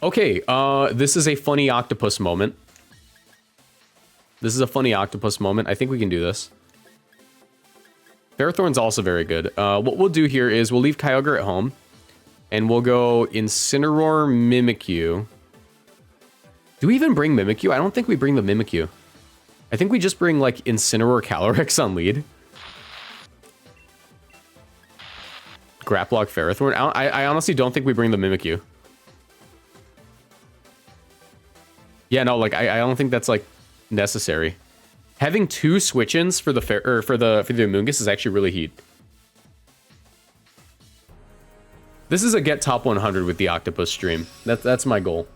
Okay, this is a funny octopus moment. This is a funny octopus moment. I think we can do this. Ferrothorn's also very good. What we'll do here is we'll leave Kyogre at home. And we'll go Incineroar, Mimikyu. Do we even bring Mimikyu? I don't think we bring the Mimikyu. I think we just bring, like, Incineroar, Calyrex on lead. Grapplock, Ferrothorn. I honestly don't think we bring the Mimikyu. Yeah, no, like, I don't think that's, like, necessary. Having two switch-ins for the for the Amoonguss is actually really heat. This is a get top 100 with the Octopus stream. That's my goal.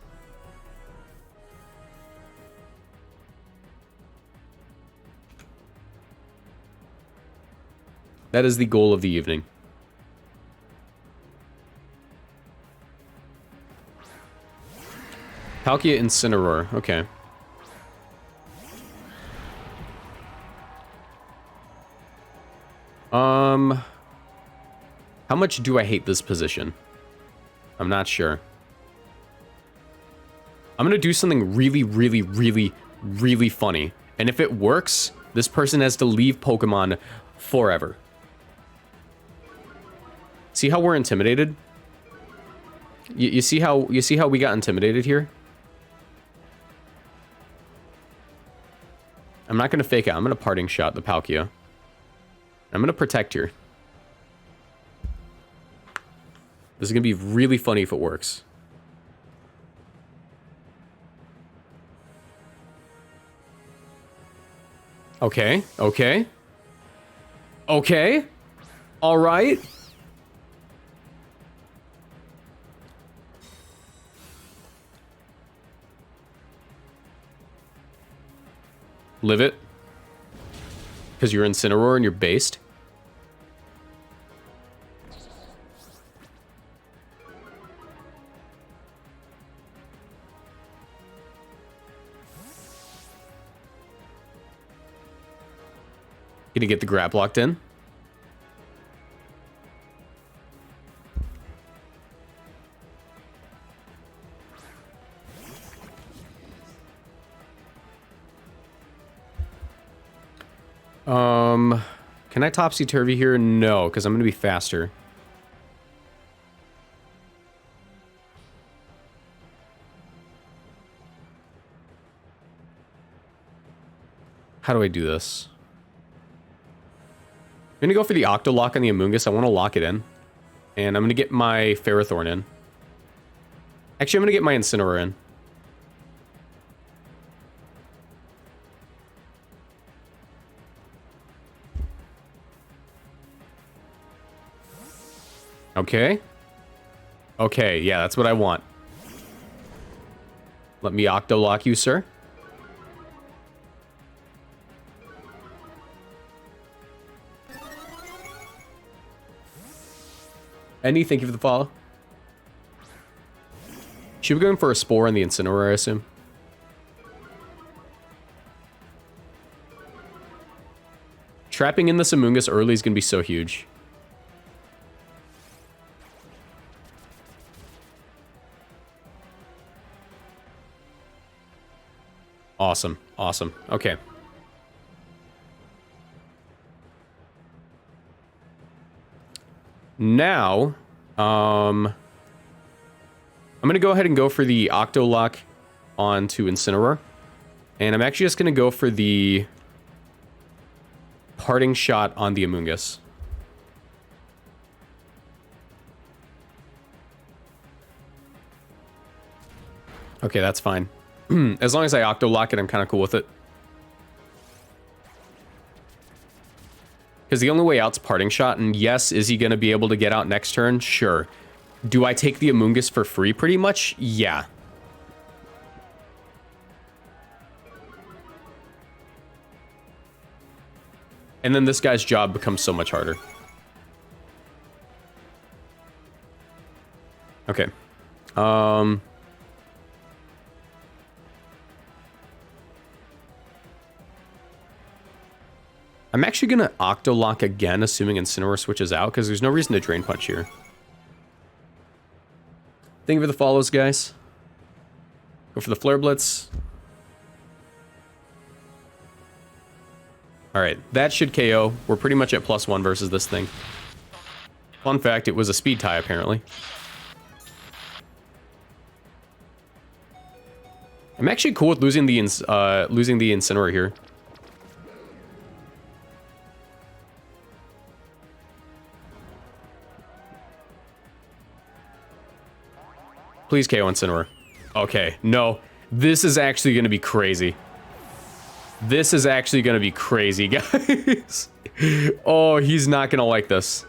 That is the goal of the evening. Palkia, Incineroar. Okay. How much do I hate this position? I'm not sure. I'm gonna do something really funny. And if it works, this person has to leave Pokemon forever. See how we're intimidated? You see how we got intimidated here? I'm not gonna fake it. I'm gonna parting shot the Palkia. I'm gonna protect here. This is gonna be really funny if it works. Okay, okay. Okay. All right. Live it. Because you're Incineroar and you're based. Gonna get the grab locked in. Can I topsy-turvy here? No, because I'm gonna be faster. How do I do this? I'm gonna go for the Octolock on the Amoonguss. I want to lock it in. And I'm gonna get my Ferrothorn in. Actually, I'm gonna get my Incineroar in. Okay. Okay, yeah, that's what I want. Let me Octolock you, sir. Any, thank you for the follow. Should we be going for a Spore on the Incineroar, I assume? Trapping in this Amoonguss early is going to be so huge. Awesome, awesome. Okay. Now, I'm going to go ahead and go for the Octolock onto Incineroar. And I'm actually just going to go for the parting shot on the Amoonguss. Okay, that's fine. As long as I Octolock it, I'm kind of cool with it. Because the only way out's parting shot, and yes, is he going to be able to get out next turn? Sure. Do I take the Amoonguss for free pretty much? Yeah. And then this guy's job becomes so much harder. Okay. I'm actually going to Octolock again, assuming Incineroar switches out, because there's no reason to Drain Punch here. Thank you for the follows, guys. Go for the Flare Blitz. Alright, that should KO. We're pretty much at +1 versus this thing. Fun fact, it was a speed tie, apparently. I'm actually cool with losing the Incineroar here. Please KO Incineroar. Okay, no. This is actually going to be crazy. This is actually going to be crazy, guys. Oh, he's not going to like this.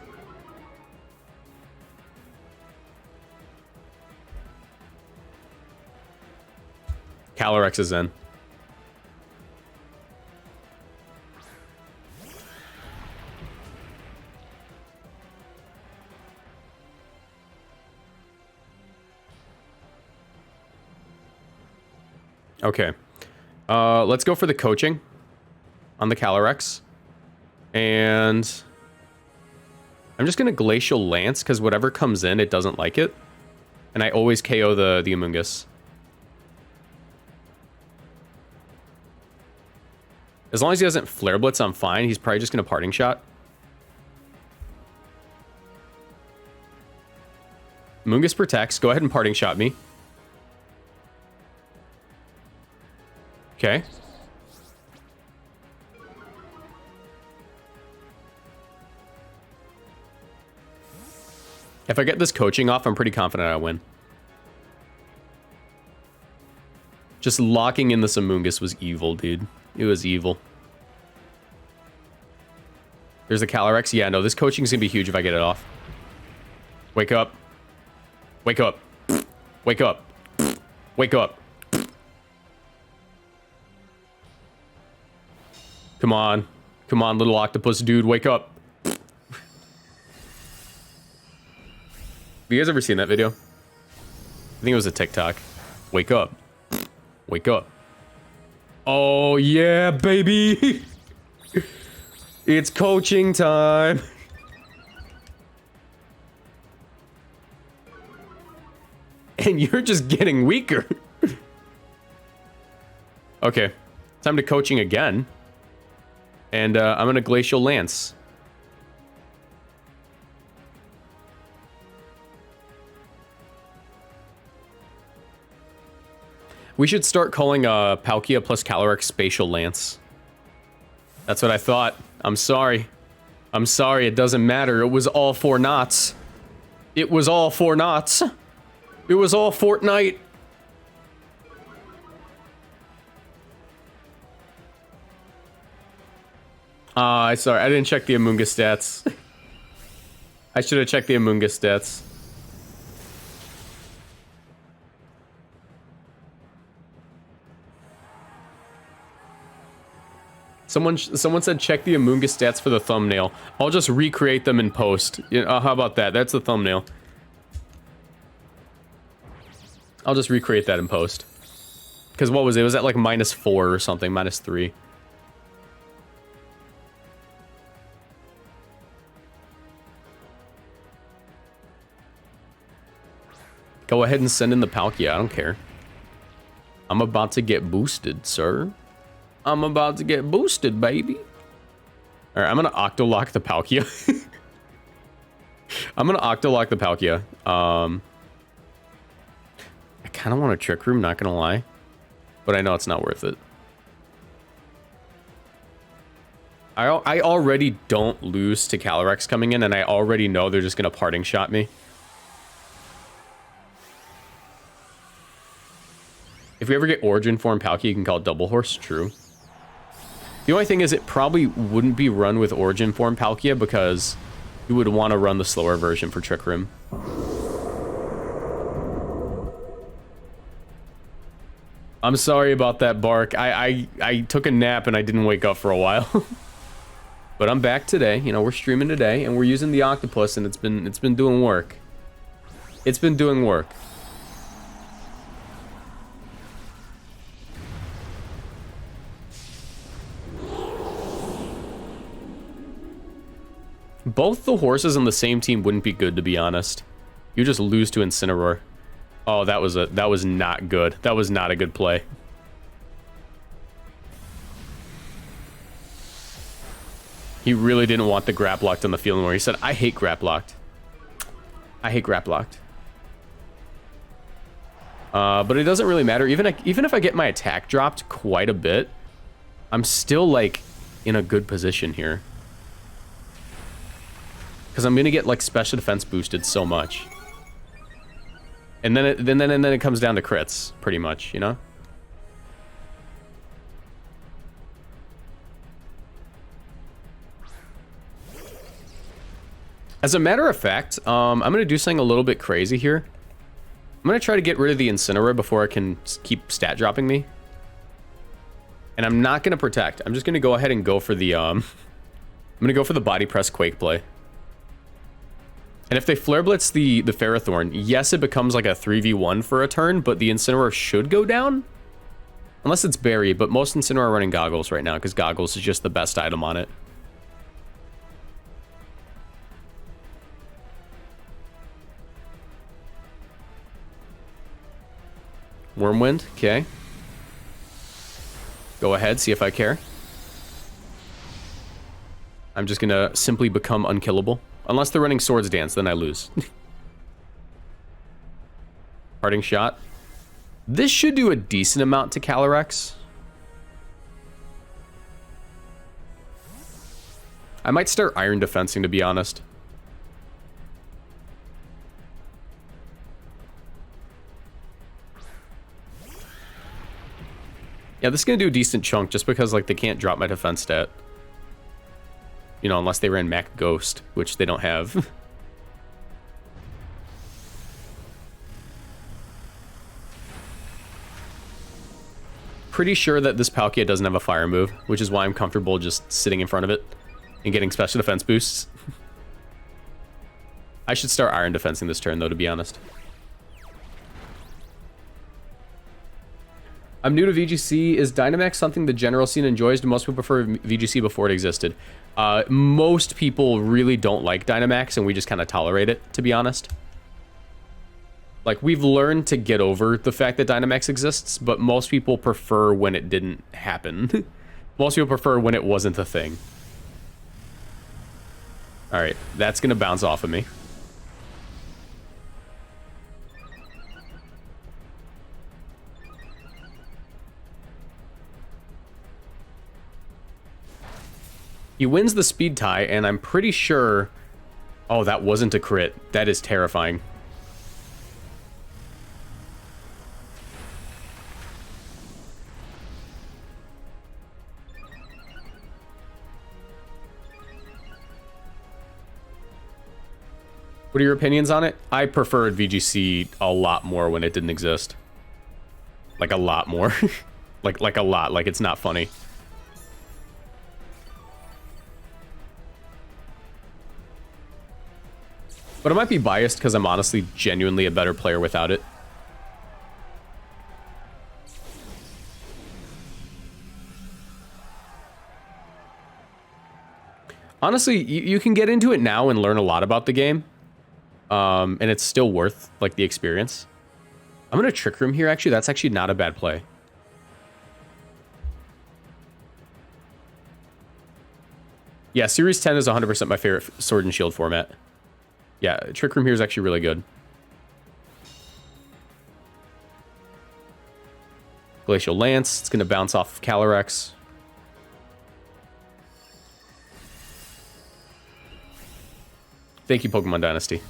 Calyrex is in. Okay. Let's go for the coaching on the Calyrex. And I'm just going to Glacial Lance, because whatever comes in, it doesn't like it. And I always KO the Amoonguss. As long as he doesn't Flare Blitz, I'm fine. He's probably just going to Parting Shot. Amoonguss protects. Go ahead and Parting Shot me. Okay. If I get this coaching off, I'm pretty confident I win. Just locking in this Amoonguss was evil, dude. It was evil. There's a Calyrex. Yeah, no, this coaching's gonna be huge if I get it off. Wake up. Wake up. Wake up. Wake up. Come on. Come on, little octopus dude. Wake up. Have you guys ever seen that video? I think it was a TikTok. Wake up. Wake up. Oh, yeah, baby. It's coaching time. And you're just getting weaker. Okay. Time to coaching again. And I'm going to Glacial Lance. We should start calling Palkia plus Calyrex Spatial Lance. That's what I thought. I'm sorry. I'm sorry, it doesn't matter. It was all 4 knots. It was all 4 knots. It was all Fortnite. Sorry, I didn't check the Amoonguss stats. I should have checked the Amoonguss stats. Someone said check the Amoonguss stats for the thumbnail. I'll just recreate them in post. How about that? That's the thumbnail. I'll just recreate that in post. Because what was it? It was at like -4 or something, -3. Go ahead and send in the Palkia. I don't care. I'm about to get boosted, sir. I'm about to get boosted, baby. All right, I'm going to Octolock the Palkia. I'm going to Octolock the Palkia. I kind of want a Trick Room, not going to lie. But I know it's not worth it. I already don't lose to Calyrex coming in, and I already know they're just going to Parting Shot me. If we ever get Origin Form Palkia, you can call it Double Horse. True. The only thing is it probably wouldn't be run with Origin Form Palkia because you would want to run the slower version for Trick Room. I'm sorry about that, Bark. I took a nap and I didn't wake up for a while. But I'm back today. You know, we're streaming today and we're using the Octopus and it's been doing work. It's been doing work. Both the horses on the same team wouldn't be good, to be honest. You just lose to Incineroar. Oh, that was not good. That was not a good play. He really didn't want the grab locked on the field anymore. He said, I hate grab locked. I hate grab locked. But it doesn't really matter. Even if I get my attack dropped quite a bit, I'm still, like, in a good position here. Because I'm going to get, like, special defense boosted so much. And then it comes down to crits, pretty much, you know? As a matter of fact, I'm going to do something a little bit crazy here. I'm going to try to get rid of the Incineroar before it can keep stat dropping me. And I'm not going to protect. I'm just going to go ahead and go for the, I'm going to go for the body press Quake play. And if they Flare Blitz the Ferrothorn, yes, it becomes like a 3v1 for a turn, but the Incineroar should go down. Unless it's Berry, but most Incineroar are running Goggles right now, because Goggles is just the best item on it. Wormwind, okay. Go ahead, see if I care. I'm just gonna simply become unkillable. Unless they're running Swords Dance, then I lose. Parting Shot. This should do a decent amount to Calyrex. I might start Iron Defensing, to be honest. Yeah, this is going to do a decent chunk just because, like, they can't drop my defense stat. You know, unless they ran Mac Ghost, which they don't have. Pretty sure that this Palkia doesn't have a fire move, which is why I'm comfortable just sitting in front of it and getting special defense boosts. I should start Iron Defensing this turn, though, to be honest. I'm new to VGC. Is Dynamax something the general scene enjoys? Do most people prefer VGC before it existed? Most people really don't like Dynamax, and we just kind of tolerate it, to be honest. Like, we've learned to get over the fact that Dynamax exists, but most people prefer when it didn't happen. Most people prefer when it wasn't a thing. Alright, that's gonna bounce off of me. He wins the speed tie, and I'm pretty sure... Oh, that wasn't a crit. That is terrifying. What are your opinions on it? I preferred VGC a lot more when it didn't exist. Like, a lot more. like a lot. Like, it's not funny. But I might be biased because I'm honestly genuinely a better player without it. Honestly, you can get into it now and learn a lot about the game. And it's still worth, like, the experience. I'm going to Trick Room here, actually. That's actually not a bad play. Yeah, Series 10 is 100% my favorite Sword and Shield format. Yeah, Trick Room here is actually really good. Glacial Lance. It's going to bounce off of Calyrex. Thank you, Pokemon Dynasty.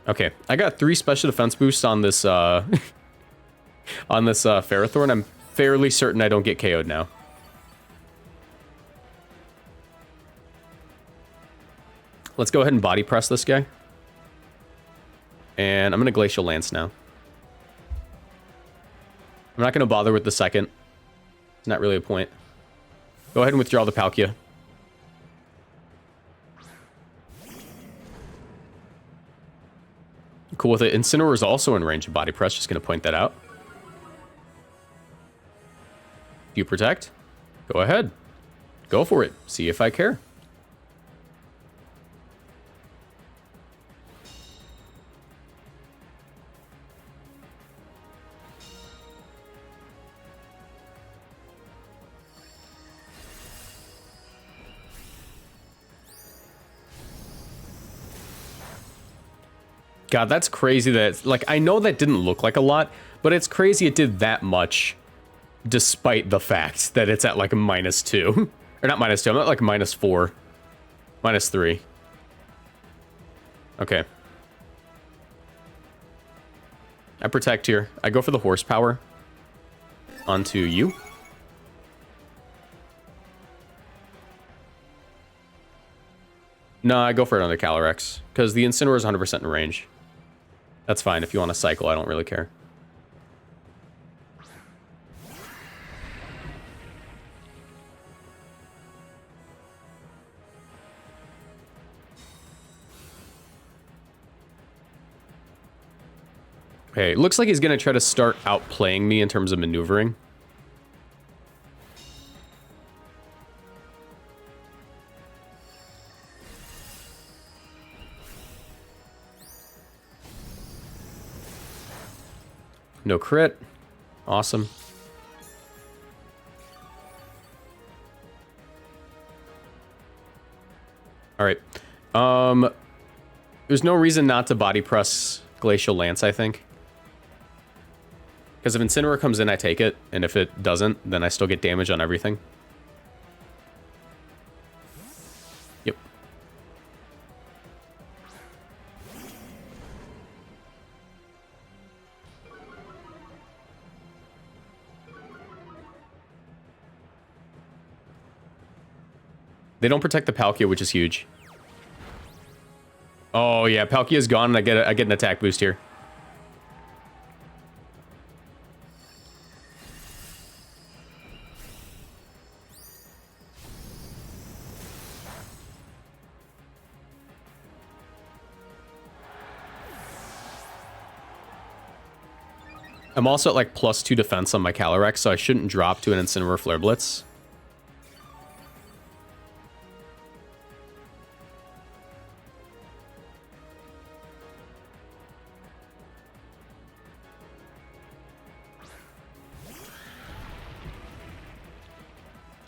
Okay, I got 3 special defense boosts on this, on this Ferrothorn. I'm fairly certain I don't get KO'd now. Let's go ahead and body press this guy. And I'm going to Glacial Lance now. I'm not going to bother with the second. It's not really a point. Go ahead and withdraw the Palkia. Cool with it. Incineroar is also in range of body press. Just going to point that out. Do you protect? Go ahead. Go for it. See if I care. God, that's crazy that, like, I know that didn't look like a lot, but it's crazy it did that much despite the fact that it's at, like, a -2. Or not -2, I'm at, like, -4. -3. Okay. I protect here. I go for the horsepower onto you. No, I go for it on the Calyrex, because the Incineroar is 100% in range. That's fine. If you want to cycle, I don't really care. Okay, looks like he's going to try to start outplaying me in terms of maneuvering. No crit. Awesome. All right. There's no reason not to body press Glacial Lance, I think. Because if Incineroar comes in, I take it. And if it doesn't, then I still get damage on everything. Yep. They don't protect the Palkia, which is huge. Oh yeah, Palkia's gone and I get an attack boost here. I'm also at like +2 defense on my Calyrex, so I shouldn't drop to an Incineroar Flare Blitz.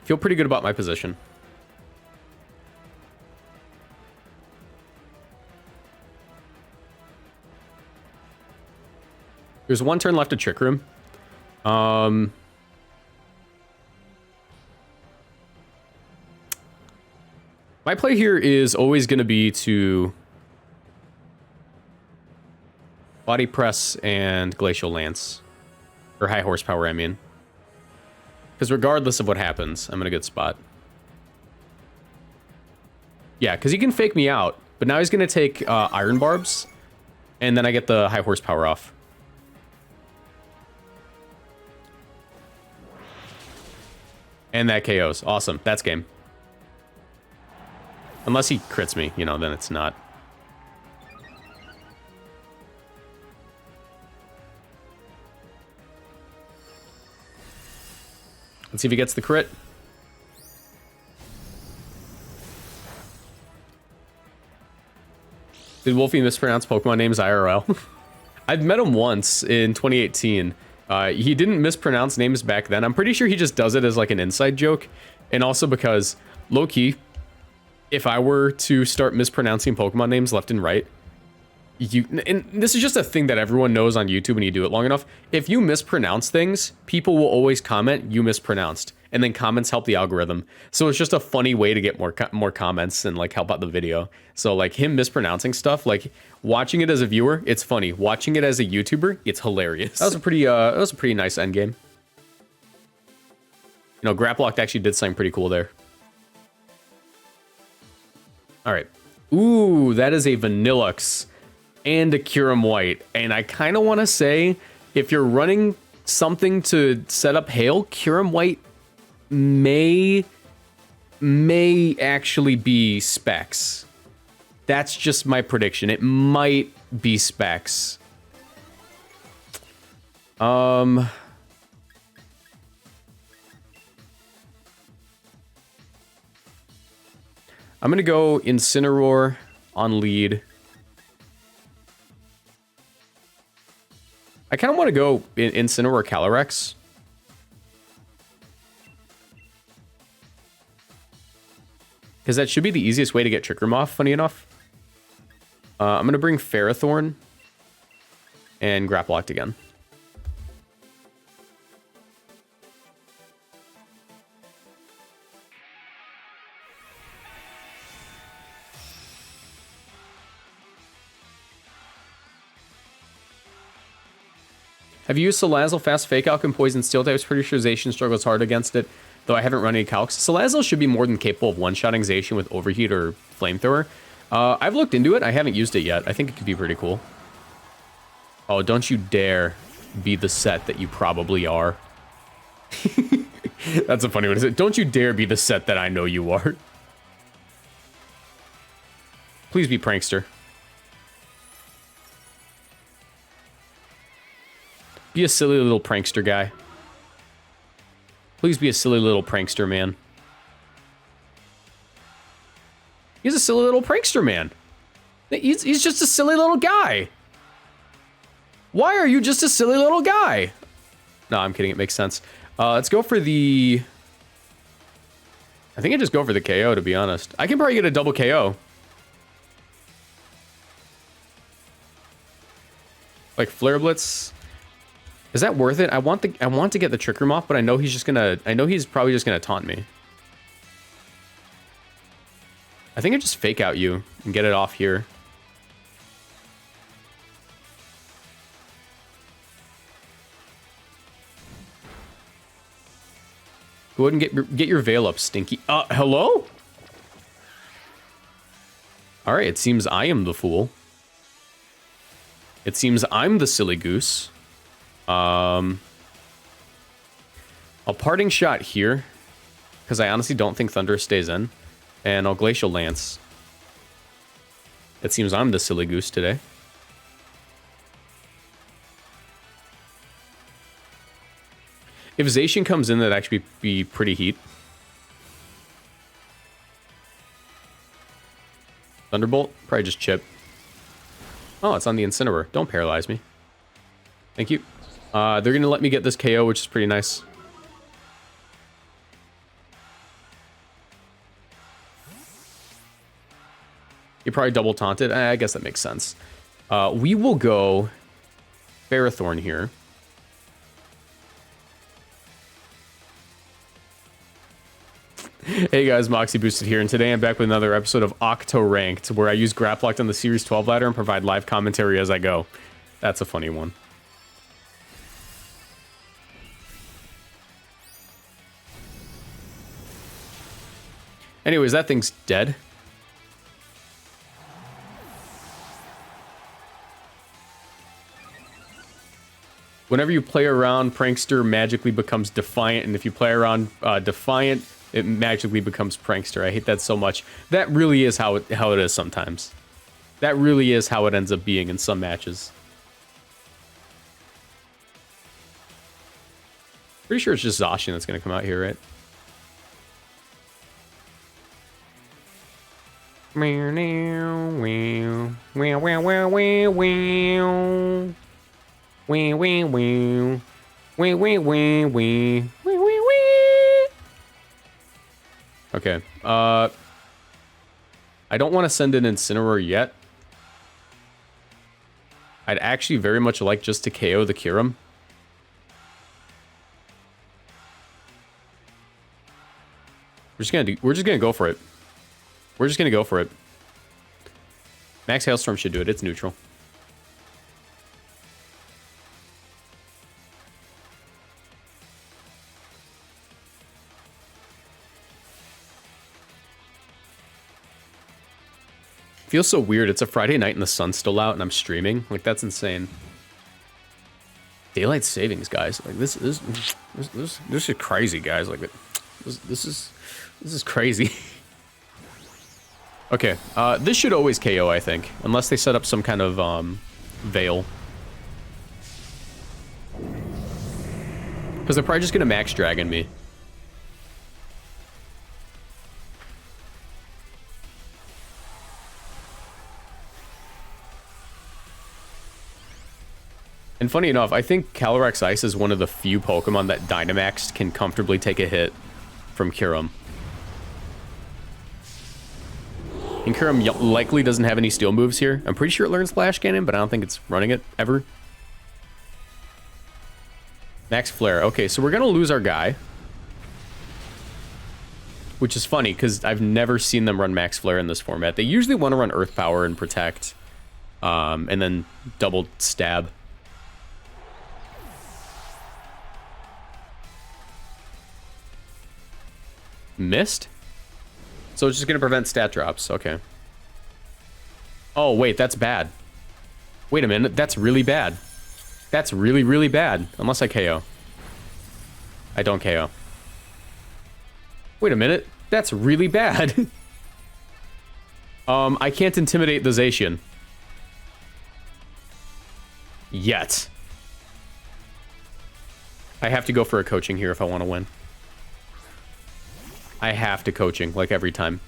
Feel pretty good about my position. There's one turn left of Trick Room. My play here is always going to be to body press and Glacial Lance. Or high horsepower, I mean. Because regardless of what happens, I'm in a good spot. Yeah, because he can fake me out, but now he's going to take Iron Barbs, and then I get the high horsepower off. And that KOs. Awesome. That's game. Unless he crits me, you know, then it's not. Let's see if he gets the crit. Did Wolfie mispronounce Pokemon names IRL? I've met him once in 2018. He didn't mispronounce names back then. I'm pretty sure he just does it as like an inside joke. And also because, low-key, if I were to start mispronouncing Pokemon names left and right, and this is just a thing that everyone knows on YouTube when you do it long enough. If you mispronounce things, people will always comment, you mispronounced. And then comments help the algorithm. So it's just a funny way to get more comments and like help out the video. So like him mispronouncing stuff, like watching it as a viewer, it's funny. Watching it as a YouTuber, it's hilarious. That was a pretty nice end game. You know, Graplocked actually did something pretty cool there. All right. Ooh, that is a Vanilluxe and a Kyurem White. And I kind of want to say, if you're running something to set up Hail, Kyurem White may actually be Specs. That's just my prediction. It might be Specs. I'm gonna go Incineroar on lead. I kind of want to go Incineroar Calyrex. Because that should be the easiest way to get Trick Room off, funny enough. I'm going to bring Ferrothorn and grapple locked again. Have you used Salazzle? Fast Fake Out can poison steel types. Pretty sure Zacian struggles hard against it, though I haven't run any calcs. Salazzle should be more than capable of one-shotting Zacian with Overheat or Flamethrower. I've looked into it. I haven't used it yet. I think it could be pretty cool. Oh, don't you dare be the set that you probably are. That's a funny one, isn't it? Don't you dare be the set that I know you are. Please be Prankster. Be a silly little prankster guy. Please be a silly little prankster man. He's a silly little prankster man. He's just a silly little guy. Why are you just a silly little guy? No, I'm kidding. It makes sense. Let's go for the... I think I just go for the KO, to be honest. I can probably get a double KO. Like Flare Blitz... Is that worth it? I want to get the Trick Room off, but I know he's just gonna... I know he's probably just gonna taunt me. I think I just Fake Out you and get it off here. Go ahead and get your Veil up, Stinky. Hello? Alright, it seems I am the fool. It seems I'm the silly goose. A Parting Shot here, because I honestly don't think Thunder stays in, and I'll Glacial Lance. It seems I'm the silly goose today. If Zacian comes in, that'd actually be pretty heat. Thunderbolt? Probably just chip. Oh, it's on the Incineroar. Don't paralyze me. Thank you. They're going to let me get this KO, which is pretty nice. You probably double taunted. I guess that makes sense. We will go Ferrothorn here. Hey guys, Moxie Boosted here, and today I'm back with another episode of Octo Ranked, where I use Grapple Locked on the Series 12 ladder and provide live commentary as I go. That's a funny one. Anyways, that thing's dead. Whenever you play around, Prankster magically becomes Defiant, and if you play around Defiant, it magically becomes Prankster. I hate that so much. That really is how it is sometimes. That really is how it ends up being in some matches. Pretty sure it's just Zacian that's going to come out here, right? Okay, I don't want to send an Incineroar yet. I'd actually very much like just to KO the Kyurem. We're just gonna go for it. We're just gonna go for it. Max Hailstorm should do it. It's neutral. Feels so weird. It's a Friday night and the sun's still out and I'm streaming. Like, that's insane. Daylight savings, guys. Like, this is crazy, guys. Like, this is crazy. Okay, this should always KO, I think, unless they set up some kind of veil. Because they're probably just gonna Max Dragon me. And funny enough, I think Calyrex Ice is one of the few Pokemon that Dynamax can comfortably take a hit from Kyurem. And Kyurem likely doesn't have any steel moves here. I'm pretty sure it learns Flash Cannon, but I don't think it's running it ever. Max Flare. Okay, so we're going to lose our guy. Which is funny, because I've never seen them run Max Flare in this format. They usually want to run Earth Power and Protect. And then double stab. Missed? So it's just going to prevent stat drops. Okay. Oh, wait, that's bad. Wait a minute, that's really bad. That's really, really bad. Unless I KO. I don't KO. Wait a minute, that's really bad. I can't intimidate the Zacian. Yet. I have to go for a coaching here if I want to win. I have to coaching, like every time.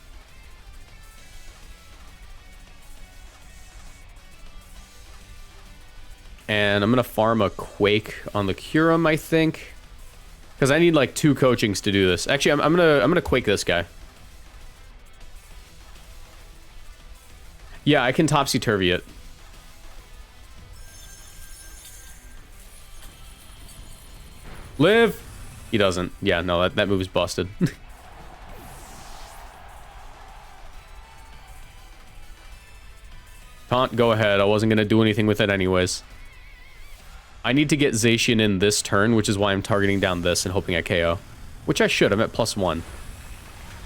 And I'm gonna farm a Quake on the Curum, I think. Because I need like 2 coachings to do this. Actually, I'm gonna Quake this guy. Yeah, I can topsy-turvy it. Live! He doesn't. Yeah, no, that move is busted. Taunt, go ahead. I wasn't gonna do anything with it anyways. I need to get Zacian in this turn, which is why I'm targeting down this and hoping I KO. Which I should. I'm at +1.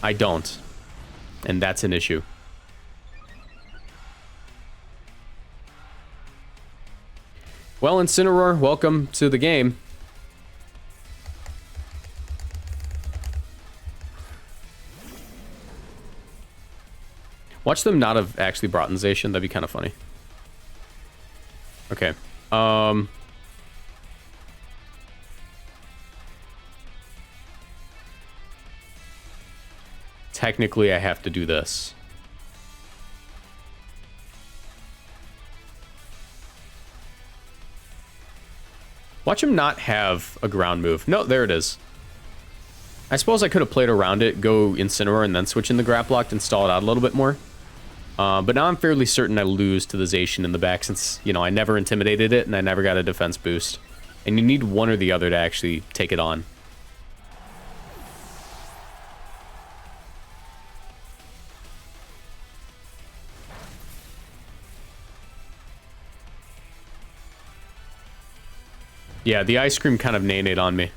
I don't. And that's an issue. Well, Incineroar, welcome to the game. Watch them not have actually brought in Zacian. That'd be kind of funny. Okay. Technically, I have to do this. Watch him not have a ground move. No, there it is. I suppose I could have played around it, go Incineroar, and then switch in the Grap Lock and stall it out a little bit more. But now I'm fairly certain I lose to the Zacian in the back since, you know, I never intimidated it and I never got a defense boost. And you need one or the other to actually take it on. Yeah, the ice cream kind of nay-nayed on me.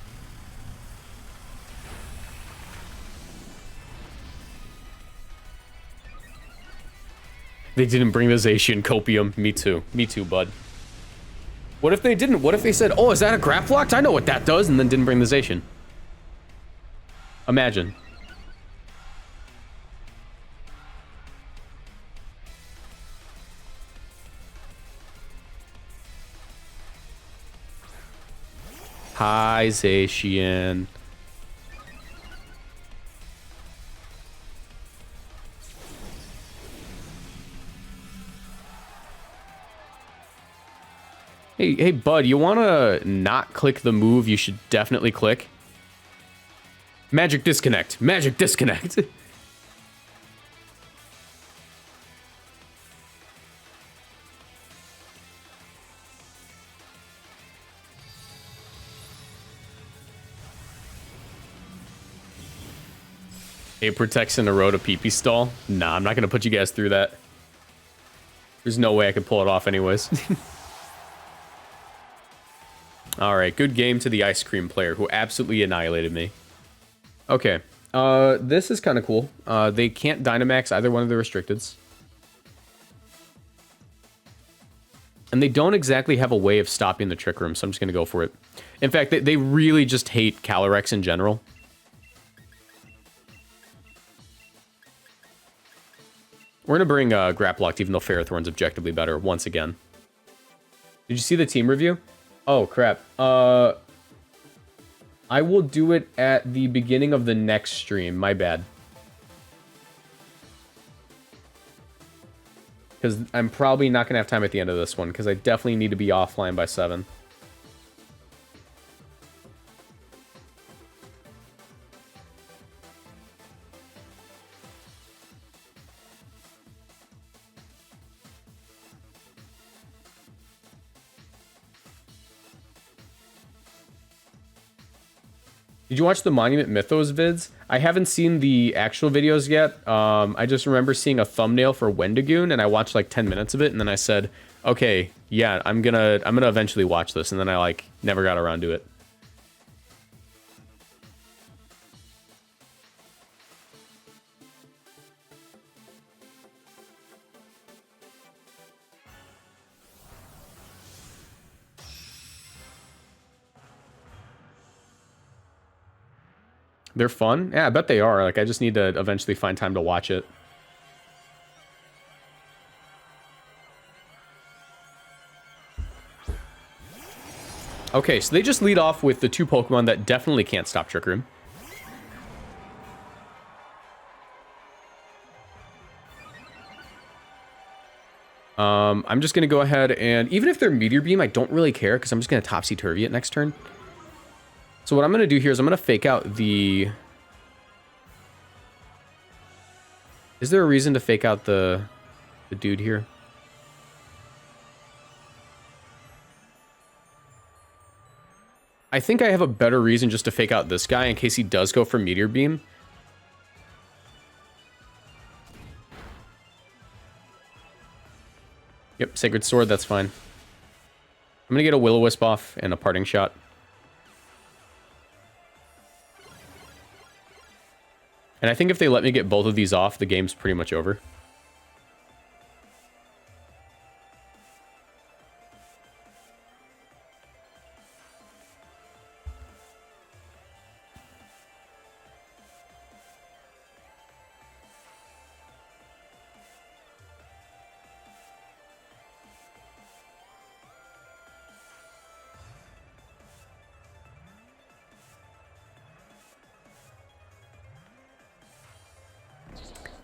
They didn't bring the Zacian Copium. Me too. Me too, bud. What if they didn't? What if they said, oh, is that a Grap Locked? I know what that does, and then didn't bring the Zacian. Imagine. Hi, Zacian. Hey, bud, you wanna not click the move you should definitely click? Magic disconnect. Magic disconnect. It protects in a row to pee-pee stall? Nah, I'm not gonna put you guys through that. There's no way I could pull it off anyways. Alright, good game to the ice cream player who absolutely annihilated me. Okay, this is kind of cool. They can't Dynamax either one of the restricteds. And they don't exactly have a way of stopping the Trick Room, so I'm just gonna go for it. In fact, they really just hate Calyrex in general. We're gonna bring Graplocked, even though Ferrothorn's objectively better, once again. Did you see the team review? Oh, crap. I will do it at the beginning of the next stream. My bad. Because I'm probably not going to have time at the end of this one, because I definitely need to be offline by 7. Did you watch the Monument Mythos vids? I haven't seen the actual videos yet. I just remember seeing a thumbnail for Wendigoon, and I watched like 10 minutes of it, and then I said, okay, yeah, I'm gonna eventually watch this, and then I like never got around to it. They're fun? Yeah, I bet they are. Like, I just need to eventually find time to watch it. Okay, so they just lead off with the two Pokemon that definitely can't stop Trick Room. I'm just going to go ahead and... Even if they're Meteor Beam, I don't really care, because I'm just going to Topsy-Turvy it next turn. So what I'm going to do here is I'm going to fake out the... Is there a reason to fake out the dude here? I think I have a better reason just to fake out this guy in case he does go for Meteor Beam. Yep, Sacred Sword, that's fine. I'm going to get a Will-O-Wisp off and a Parting Shot. And I think if they let me get both of these off, the game's pretty much over.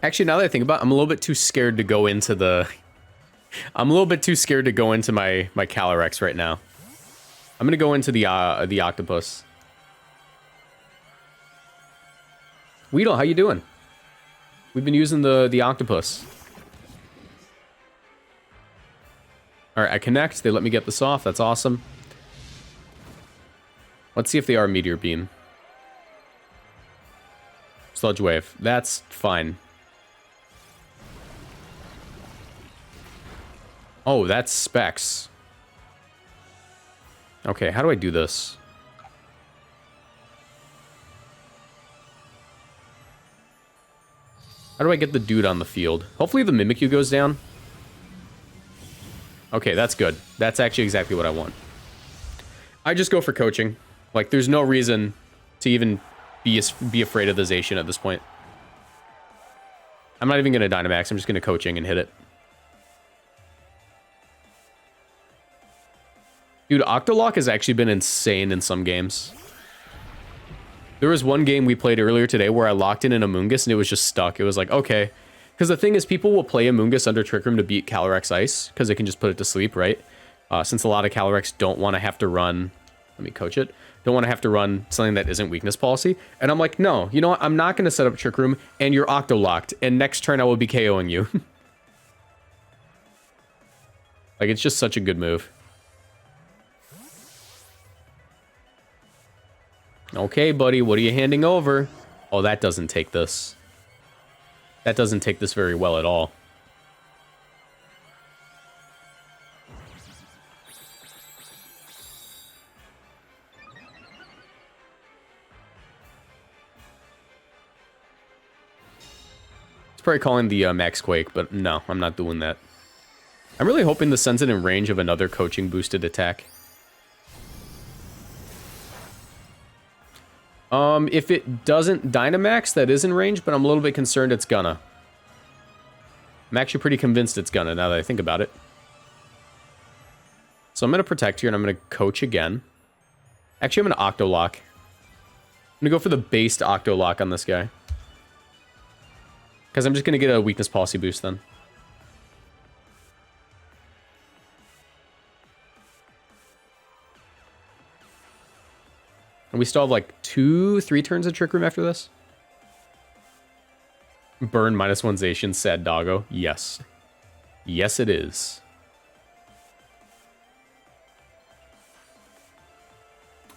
Actually, now that I think about it, I'm a little bit too scared to go into the... I'm a little bit too scared to go into my Calyrex right now. I'm going to go into the Octopus. Weedle, how you doing? We've been using the Octopus. Alright, I connect. They let me get this off. That's awesome. Let's see if they are Meteor Beam. Sludge Wave. That's fine. Oh, that's Specs. Okay, how do I do this? How do I get the dude on the field? Hopefully the Mimikyu goes down. Okay, that's good. That's actually exactly what I want. I just go for coaching. Like, there's no reason to even be afraid of the Zacian at this point. I'm not even going to Dynamax. I'm just going to coaching and hit it. Dude, Octolock has actually been insane in some games. There was one game we played earlier today where I locked in an Amoonguss and it was just stuck. It was like, okay. Because the thing is, people will play Amoonguss under Trick Room to beat Calyrex Ice, because they can just put it to sleep, right? Since a lot of Calyrex don't want to have to run... Let me coach it. Don't want to have to run something that isn't weakness policy. And I'm like, no, you know what? I'm not going to set up Trick Room, and you're Octolocked, and next turn I will be KOing you. Like, it's just such a good move. Okay, buddy, what are you handing over? Oh, that doesn't take this. That doesn't take this very well at all. It's probably calling the Max Quake, but no, I'm not doing that. I'm really hoping this sends it in range of another coaching boosted attack. If it doesn't Dynamax, that is in range, but I'm a little bit concerned it's gonna. I'm actually pretty convinced it's gonna, now that I think about it. So I'm gonna protect here, and I'm gonna coach again. Actually, I'm gonna Octolock. I'm gonna go for the based Octolock on this guy. Because I'm just gonna get a weakness policy boost then. And we still have like 2-3 turns of Trick Room after this. Burn -1 Zacian, sad doggo. Yes. Yes, it is.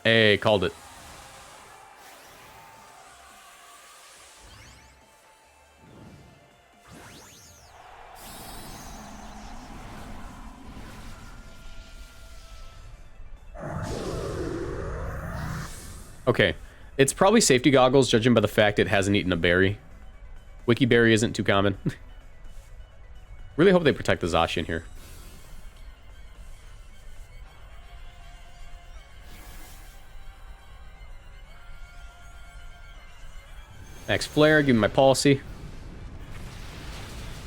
Hey, called it. Okay. It's probably safety goggles, judging by the fact it hasn't eaten a berry. Wiki berry isn't too common. Really hope they protect the Zacian here. Max Flare, give me my policy.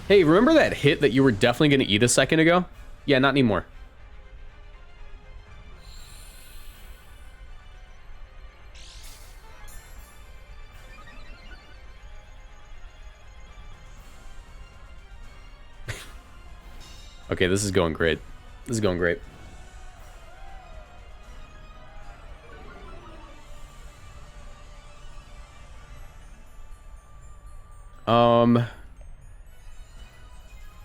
Hey, remember that hit that you were definitely going to eat a second ago? Yeah, not anymore. Okay, this is going great. This is going great.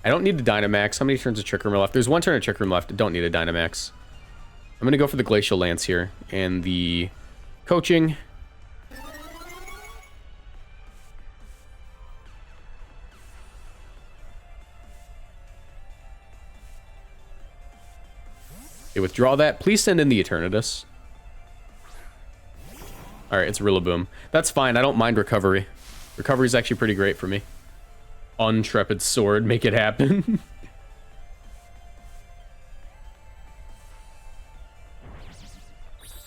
I don't need the Dynamax. How many turns of Trick Room are left? There's one turn of Trick Room left. I don't need a Dynamax. I'm going to go for the Glacial Lance here. And the Coaching. Okay, withdraw that. Please send in the Eternatus. Alright, it's Rillaboom. That's fine. I don't mind Recovery. Recovery is actually pretty great for me. Untrepid Sword, make it happen.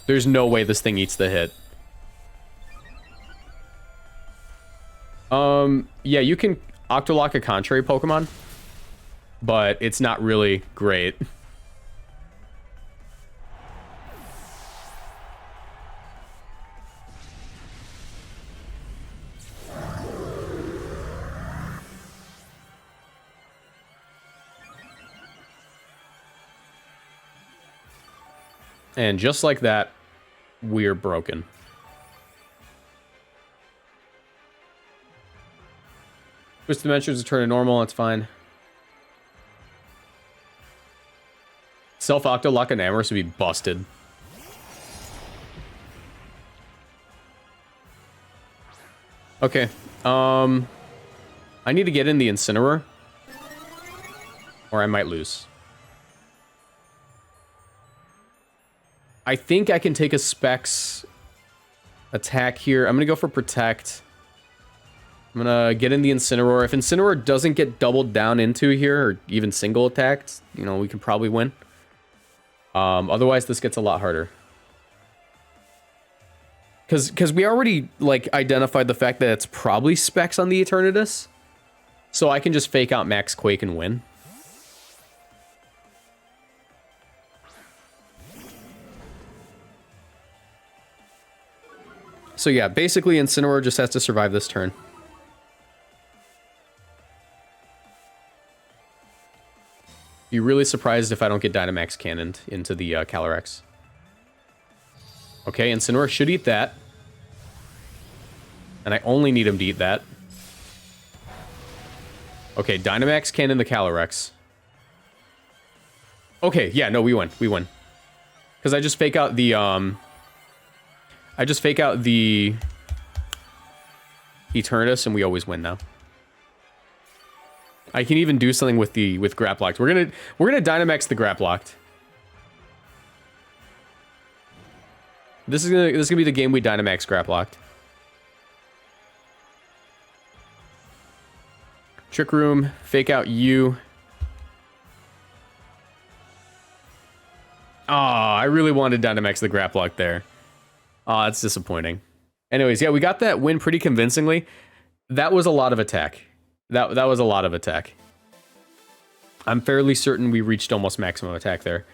There's no way this thing eats the hit. Yeah, you can Octolock a contrary Pokemon, but it's not really great. And just like that, we're broken. Twist Dimensions return to normal, that's fine. Self-Octolock and Amorous would be busted. Okay, I need to get in the Incineroar, or I might lose. I think I can take a Specs attack here. I'm going to go for Protect. I'm going to get in the Incineroar. If Incineroar doesn't get doubled down into here, or even single attacked, you know, we can probably win. Otherwise, this gets a lot harder. Because we already, like, identified the fact that it's probably Specs on the Eternatus. So I can just fake out Max Quake and win. So yeah, basically Incineroar just has to survive this turn. Be really surprised if I don't get Dynamax cannoned into the Calyrex. Okay, Incineroar should eat that. And I only need him to eat that. Okay, Dynamax cannon the Calyrex. Okay, yeah, no, we win. We win. Because I just fake out the, I just fake out the Eternatus and we always win now. I can even do something with Graplocked. We're gonna Dynamax the Graplocked. This is gonna be the game we Dynamax Graplocked. Trick Room, fake out you. Ah, I really wanted Dynamax the Graplock there. Oh, that's disappointing. Anyways, yeah, we got that win pretty convincingly. That was a lot of attack. That was a lot of attack. I'm fairly certain we reached almost maximum attack there.